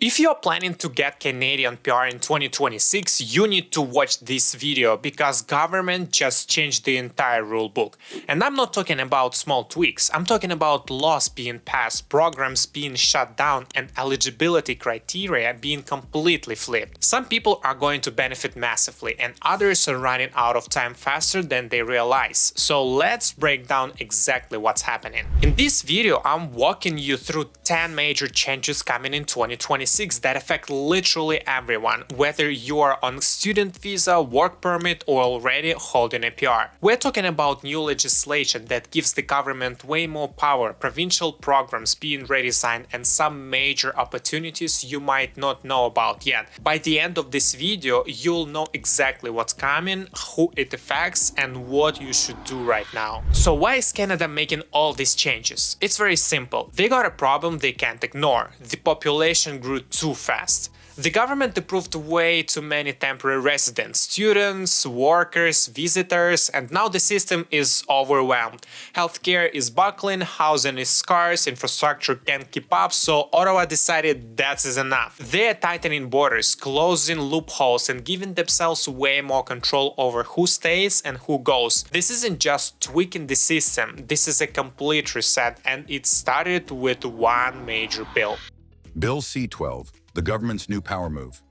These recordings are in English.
If you are planning to get Canadian PR in 2026, you need to watch this video because government just changed the entire rulebook. And I'm not talking about small tweaks, I'm talking about laws being passed, programs being shut down, and eligibility criteria being completely flipped. Some people are going to benefit massively and others are running out of time faster than they realize. So let's break down exactly what's happening. In this video, I'm walking you through 10 major changes coming in 2026 that affect literally everyone, whether you are on student visa, work permit, or already holding a PR. We're talking about new legislation that gives the government way more power, provincial programs being redesigned, and some major opportunities you might not know about yet. By the end of this video, you'll know exactly what's coming, who it affects, and what you should do right now. So why is Canada making all these changes? It's very simple. They got a problem they can't ignore. The population grew too fast. The government approved way too many temporary residents, students, workers, visitors, and now the system is overwhelmed. Healthcare is buckling, housing is scarce, infrastructure can't keep up, so Ottawa decided that is enough. They are tightening borders, closing loopholes, and giving themselves way more control over who stays and who goes. This isn't just tweaking the system, this is a complete reset, and it started with one major bill. Bill C-12, the government's new power move.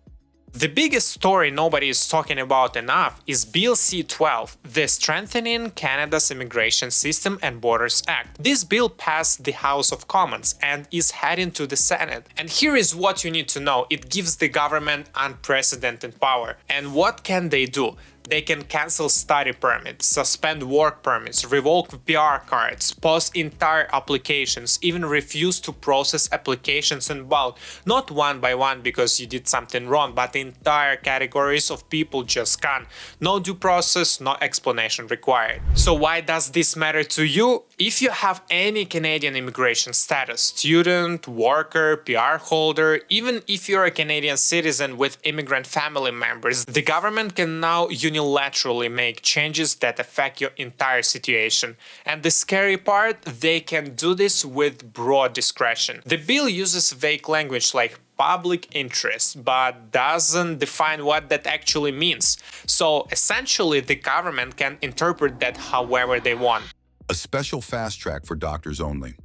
The biggest story nobody is talking about enough is Bill C-12, the Strengthening Canada's Immigration System and Borders Act. This bill passed the House of Commons and is heading to the Senate. And here is what you need to know. It gives the government unprecedented power. And what can they do? They can cancel study permits, suspend work permits, revoke PR cards, pause entire applications, even refuse to process applications in bulk, not one by one because you did something wrong, but entire categories of people just can't. No due process, no explanation required. So why does this matter to you? If you have any Canadian immigration status, student, worker, PR holder, even if you're a Canadian citizen with immigrant family members, the government can now unilaterally make changes that affect your entire situation. And the scary part, they can do this with broad discretion. The bill uses vague language like public interest, but doesn't define what that actually means. So essentially, the government can interpret that however they want. A special fast track for doctors only.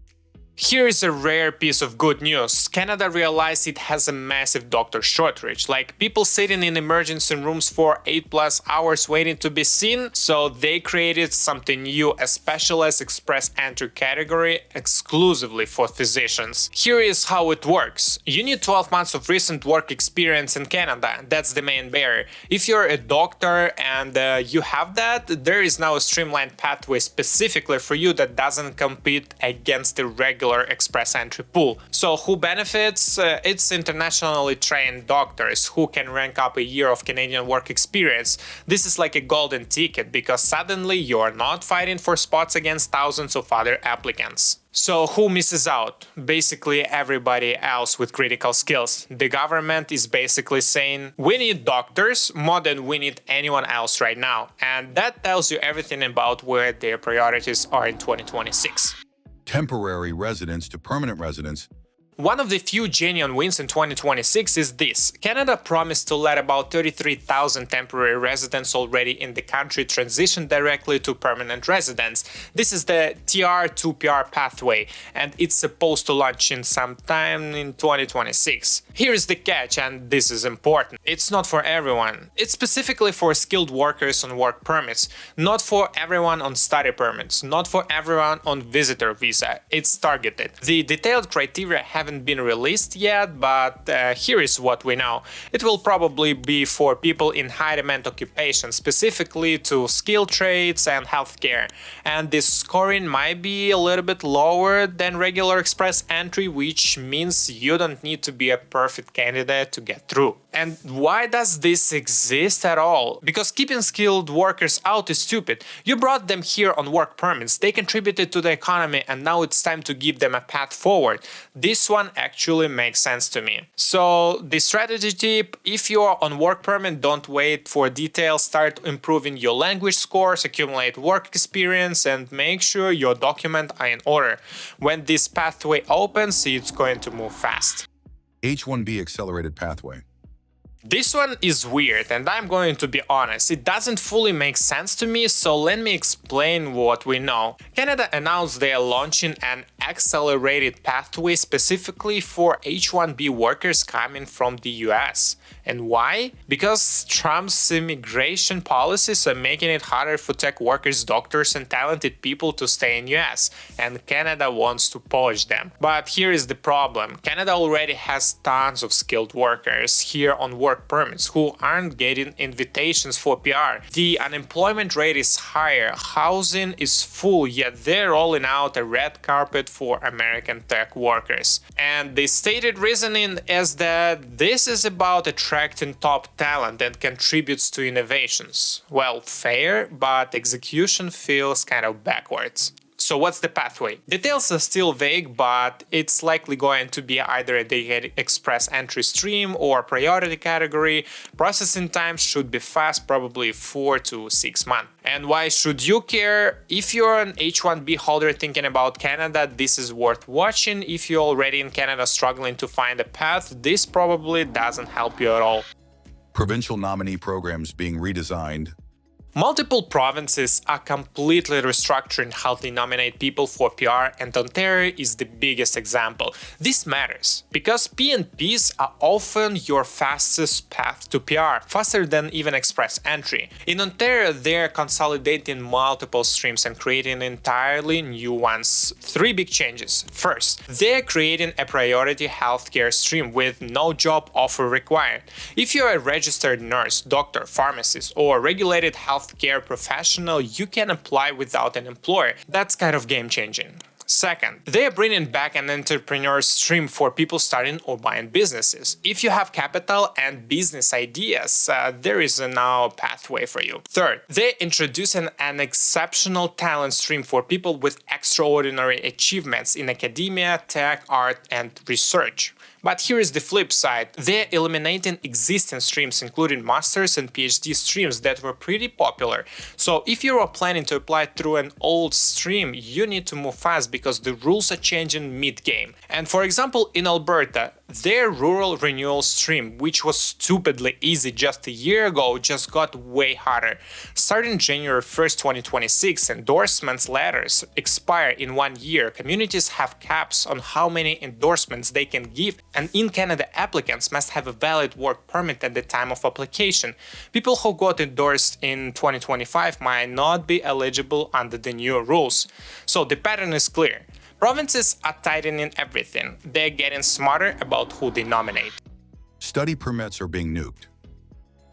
Here is a rare piece of good news. Canada realized it has a massive doctor shortage, like people sitting in emergency rooms for 8+ hours waiting to be seen, so they created something new, a specialized express entry category exclusively for physicians. Here is how it works. You need 12 months of recent work experience in Canada, that's the main barrier. If you're a doctor and you have that, there is now a streamlined pathway specifically for you that doesn't compete against the regular express entry pool. So who benefits? It's internationally trained doctors who can rank up a year of Canadian work experience. This is like a golden ticket because suddenly you're not fighting for spots against thousands of other applicants. So who misses out? Basically everybody else with critical skills. The government is basically saying, we need doctors more than we need anyone else right now. And that tells you everything about where their priorities are in 2026. Temporary residence to permanent residence. One of the few genuine wins in 2026 is this. Canada promised to let about 33,000 temporary residents already in the country transition directly to permanent residence. This is the TR to PR pathway, and it's supposed to launch in sometime in 2026. Here is the catch, and this is important. It's not for everyone. It's specifically for skilled workers on work permits, not for everyone on study permits, not for everyone on visitor visa. It's targeted. The detailed criteria haven't been released yet, but here is what we know. It will probably be for people in high demand occupations, specifically to skilled trades and healthcare. And this scoring might be a little bit lower than regular express entry, which means you don't need to be a perfect candidate to get through. And why does this exist at all? Because keeping skilled workers out is stupid. You brought them here on work permits, they contributed to the economy, and now it's time to give them a path forward. This one actually makes sense to me. So the strategy tip, if you are on work permit, don't wait for details, start improving your language scores, accumulate work experience, and make sure your documents are in order. When this pathway opens, it's going to move fast. H-1B accelerated pathway. This one is weird, and I'm going to be honest, it doesn't fully make sense to me, so let me explain what we know. Canada announced they are launching an accelerated pathway specifically for H-1B workers coming from the US. And why? Because Trump's immigration policies are making it harder for tech workers, doctors, and talented people to stay in US, and Canada wants to polish them. But here is the problem. Canada already has tons of skilled workers here on work permits who aren't getting invitations for PR. The unemployment rate is higher, housing is full, yet they're rolling out a red carpet for American tech workers. And the stated reasoning is that this is about attracting top talent that contributes to innovations. Well, fair, but execution feels kind of backwards. So what's the pathway? Details are still vague, but it's likely going to be either a dedicated express entry stream or priority category. Processing time should be fast, probably 4 to 6 months. And why should you care? If you're an H-1B holder thinking about Canada, this is worth watching. If you're already in Canada struggling to find a path, this probably doesn't help you at all. Provincial nominee programs being redesigned. Multiple provinces are completely restructuring how they nominate people for PR, and Ontario is the biggest example. This matters because PNPs are often your fastest path to PR, faster than even express entry. In Ontario, they're consolidating multiple streams and creating entirely new ones. 3 big changes. First, they're creating a priority healthcare stream with no job offer required. If you're a registered nurse, doctor, pharmacist, or regulated healthcare professional, you can apply without an employer. That's kind of game-changing. Second, they are bringing back an entrepreneur stream for people starting or buying businesses. If you have capital and business ideas, there is now a pathway for you. Third, they introducing an exceptional talent stream for people with extraordinary achievements in academia, tech, art, and research. But here is the flip side. They're eliminating existing streams, including master's and PhD streams that were pretty popular. So if you are planning to apply through an old stream, you need to move fast because the rules are changing mid-game. And for example, in Alberta, their rural renewal stream, which was stupidly easy just a year ago, just got way harder. Starting January 1st, 2026, endorsements letters expire in 1 year. Communities have caps on how many endorsements they can give, and in Canada, applicants must have a valid work permit at the time of application. People who got endorsed in 2025 might not be eligible under the new rules. So the pattern is clear. Provinces are tightening everything. They're getting smarter about who they nominate. Study permits are being nuked.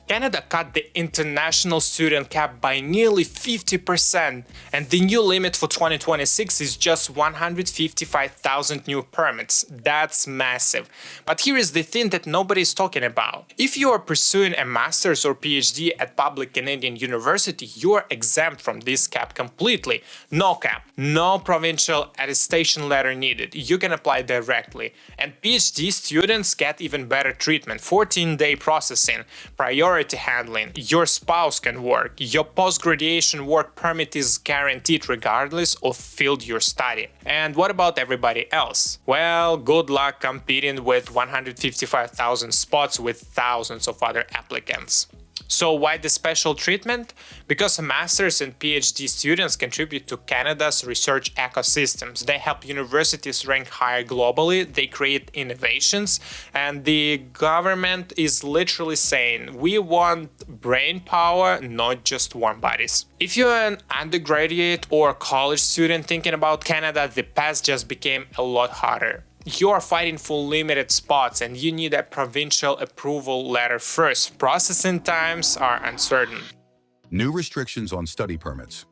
Canada cut the international student cap by nearly 50%, and the new limit for 2026 is just 155,000 new permits. That's massive. But here is the thing that nobody is talking about. If you are pursuing a master's or PhD at public Canadian university, you are exempt from this cap completely. No cap, no provincial attestation letter needed. You can apply directly. And PhD students get even better treatment, 14-day processing, priority handling, your spouse can work, your post-graduation work permit is guaranteed regardless of field you're studying. And what about everybody else? Well, good luck competing with 155,000 spots with thousands of other applicants. So why the special treatment? Because master's and PhD students contribute to Canada's research ecosystems. They help universities rank higher globally, they create innovations, and the government is literally saying, we want brain power, not just warm bodies. If you're an undergraduate or college student thinking about Canada, the path just became a lot harder. You are fighting for limited spots and you need a provincial approval letter first. Processing times are uncertain. New restrictions on study permits.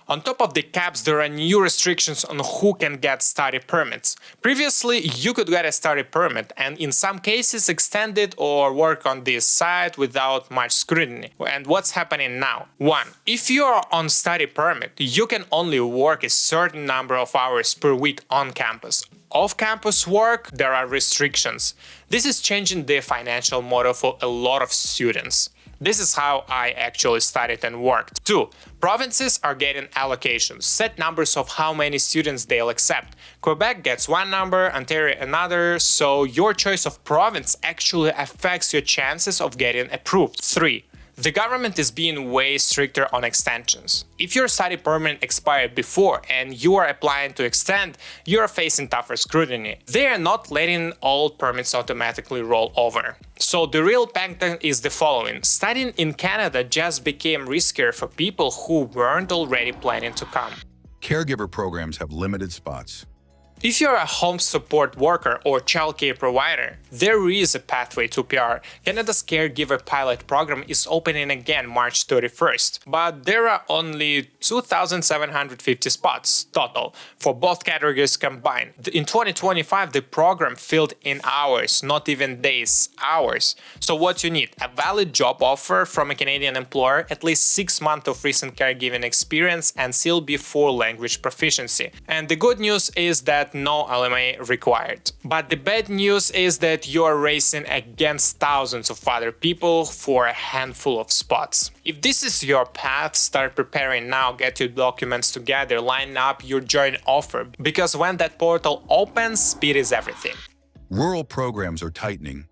On top of the caps, there are new restrictions on who can get study permits. Previously, you could get a study permit and in some cases extend it or work on this site without much scrutiny. And what's happening now? 1. If you are on study permit, you can only work a certain number of hours per week on campus. Off-campus work, there are restrictions. This is changing the financial model for a lot of students. This is how I actually studied and worked. 2. Provinces are getting allocations, set numbers of how many students they'll accept. Quebec gets one number, Ontario another, so your choice of province actually affects your chances of getting approved. 3. The government is being way stricter on extensions. If your study permit expired before and you are applying to extend, you are facing tougher scrutiny. They are not letting all permits automatically roll over. So the real pattern is the following. Studying in Canada just became riskier for people who weren't already planning to come. Caregiver programs have limited spots. If you're a home support worker or childcare provider, there is a pathway to PR. Canada's Caregiver Pilot Program is opening again March 31st, but there are only 2,750 spots total for both categories combined. In 2025, the program filled in hours, not even days, hours. So what you need? A valid job offer from a Canadian employer, at least 6 months of recent caregiving experience, and still before language proficiency. And the good news is that no LMA required. But the bad news is that you are racing against thousands of other people for a handful of spots. If this is your path, start preparing now, get your documents together, line up your joint offer, because when that portal opens, speed is everything. Rural programs are tightening.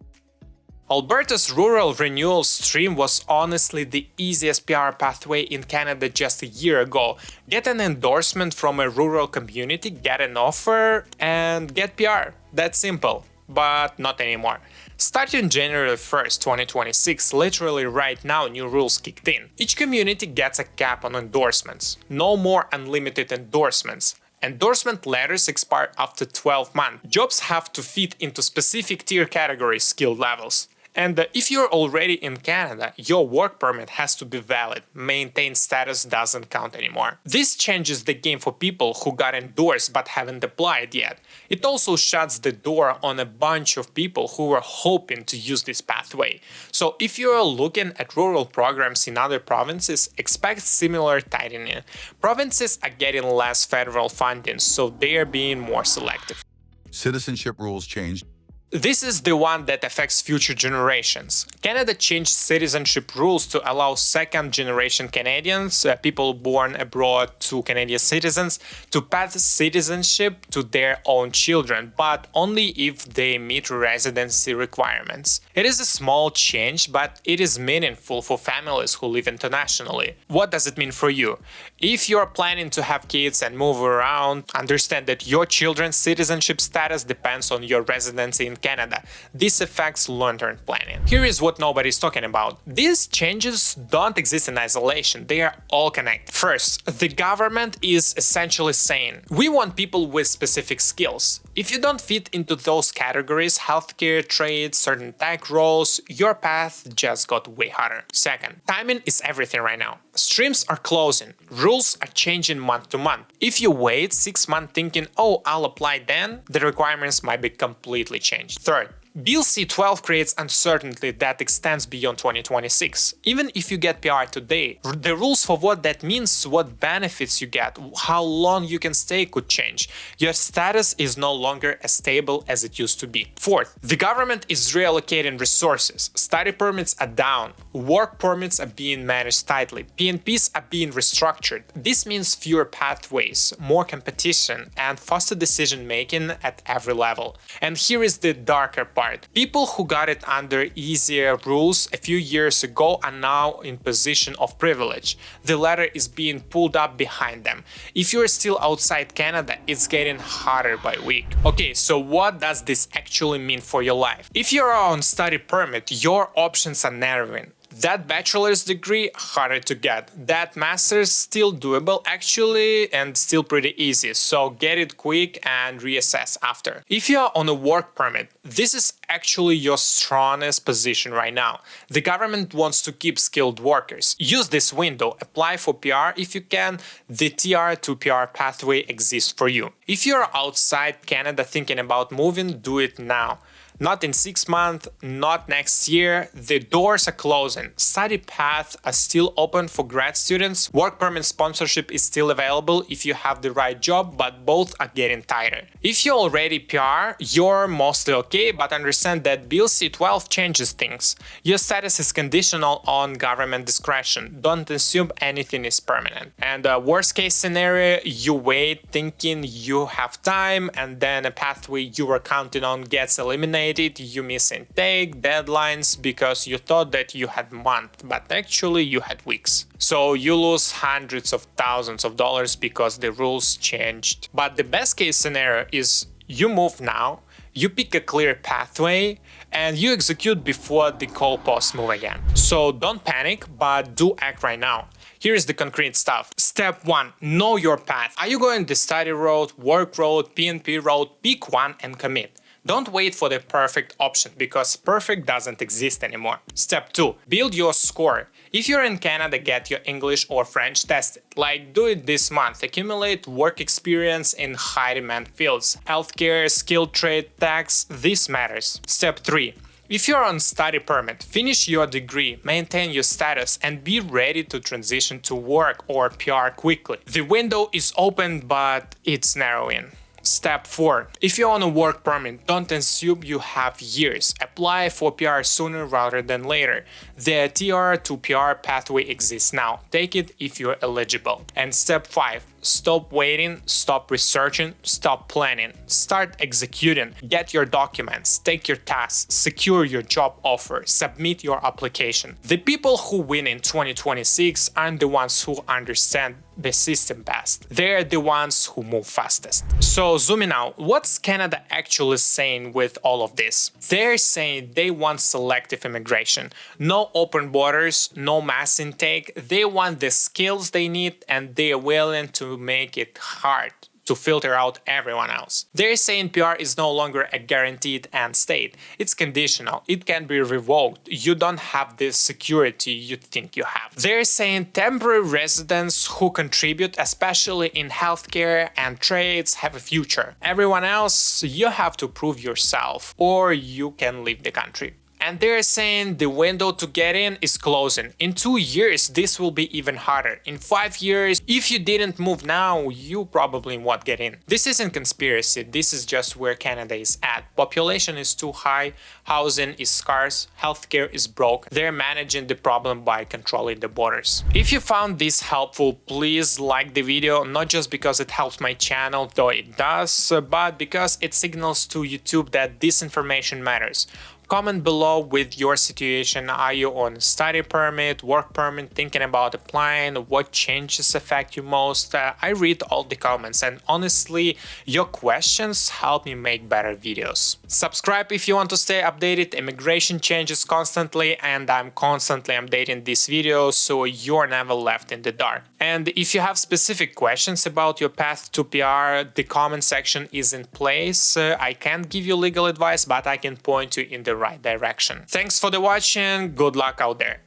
Alberta's rural renewal stream was honestly the easiest PR pathway in Canada just a year ago. Get an endorsement from a rural community, get an offer, and get PR. That's simple, but not anymore. Starting January 1st, 2026, literally right now, new rules kicked in. Each community gets a cap on endorsements. No more unlimited endorsements. Endorsement letters expire after 12 months. Jobs have to fit into specific tier category skill levels. And if you're already in Canada, your work permit has to be valid. Maintained status doesn't count anymore. This changes the game for people who got endorsed but haven't applied yet. It also shuts the door on a bunch of people who were hoping to use this pathway. So if you're looking at rural programs in other provinces, expect similar tightening. Provinces are getting less federal funding, so they are being more selective. Citizenship rules changed. This is the one that affects future generations. Canada changed citizenship rules to allow second-generation Canadians, people born abroad to Canadian citizens, to pass citizenship to their own children, but only if they meet residency requirements. It is a small change, but it is meaningful for families who live internationally. What does it mean for you? If you're planning to have kids and move around, understand that your children's citizenship status depends on your residency in Canada. This affects long-term planning. Here is what nobody's talking about. These changes don't exist in isolation, they are all connected. First, the government is essentially saying, we want people with specific skills. If you don't fit into those categories, healthcare, trade, certain tech roles, your path just got way harder. Second, timing is everything right now. Streams are closing, rules are changing month to month. If you wait 6 months thinking, oh, I'll apply then, the requirements might be completely changed. Third, Bill C-12 creates uncertainty that extends beyond 2026. Even if you get PR today, the rules for what that means, what benefits you get, how long you can stay could change. Your status is no longer as stable as it used to be. Fourth, the government is reallocating resources. Study permits are down. Work permits are being managed tightly. PNPs are being restructured. This means fewer pathways, more competition, and faster decision-making at every level. And here is the darker part. People who got it under easier rules a few years ago are now in position of privilege. The ladder is being pulled up behind them. If you're still outside Canada, it's getting harder by week. Okay, so what does this actually mean for your life? If you're on study permit, your options are narrowing. That bachelor's degree, harder to get. That master's, still doable actually, and still pretty easy, so get it quick and reassess after. If you are on a work permit, this is actually your strongest position right now. The government wants to keep skilled workers. Use this window, apply for PR if you can. The TR to PR pathway exists for you. If you're outside Canada thinking about moving, do it now. Not in 6 months, not next year. The doors are closing. Study paths are still open for grad students. Work permit sponsorship is still available if you have the right job, but both are getting tighter. If you're already PR, you're mostly okay, but understand that Bill C-12 changes things. Your status is conditional on government discretion. Don't assume anything is permanent. And worst case scenario, you wait thinking you have time, and then a pathway you were counting on gets eliminated. You miss intake, deadlines, because you thought that you had months, but actually you had weeks. So you lose hundreds of thousands of dollars because the rules changed. But the best case scenario is you move now, you pick a clear pathway, and you execute before the goalposts move again. So don't panic, but do act right now. Here's the concrete stuff. Step 1. Know your path. Are you going the study road, work road, PNP road? Pick one and commit. Don't wait for the perfect option, because perfect doesn't exist anymore. Step 2. Build your score. If you're in Canada, get your English or French tested. Like, do it this month. Accumulate work experience in high demand fields. Healthcare, skilled trade, tax, this matters. Step 3. If you're on study permit, finish your degree, maintain your status, and be ready to transition to work or PR quickly. The window is open, but it's narrowing. Step 4. If you're on a work permit, don't assume you have years. Apply for PR sooner rather than later. The TR to PR pathway exists now. Take it if you're eligible. And step 5. Stop waiting, stop researching, stop planning. Start executing. Get your documents, take your tasks, secure your job offer, submit your application. The people who win in 2026 aren't the ones who understand the system best. They're the ones who move fastest. So zooming out, what's Canada actually saying with all of this? They're saying they want selective immigration. No open borders, no mass intake. They want the skills they need, and they're willing to make it hard to filter out everyone else. They're saying PR is no longer a guaranteed end state. It's conditional. It can be revoked. You don't have the security you think you have. They're saying temporary residents who contribute, especially in healthcare and trades, have a future. Everyone else, you have to prove yourself, or you can leave the country. And they're saying the window to get in is closing. In 2 years, this will be even harder. In 5 years, if you didn't move now, you probably won't get in. This isn't conspiracy, this is just where Canada is at. Population is too high, housing is scarce, healthcare is broke. They're managing the problem by controlling the borders. If you found this helpful, please like the video, not just because it helps my channel, though it does, but because it signals to YouTube that this information matters. Comment below with your situation. Are you on study permit, work permit, thinking about applying? What changes affect you most? I read all the comments, and honestly, your questions help me make better videos. Subscribe if you want to stay updated. Immigration changes constantly, and I'm constantly updating these videos so you're never left in the dark. And if you have specific questions about your path to PR, the comment section is in place. I can't give you legal advice, but I can point you in the right direction. Thanks for the watching. Good luck out there.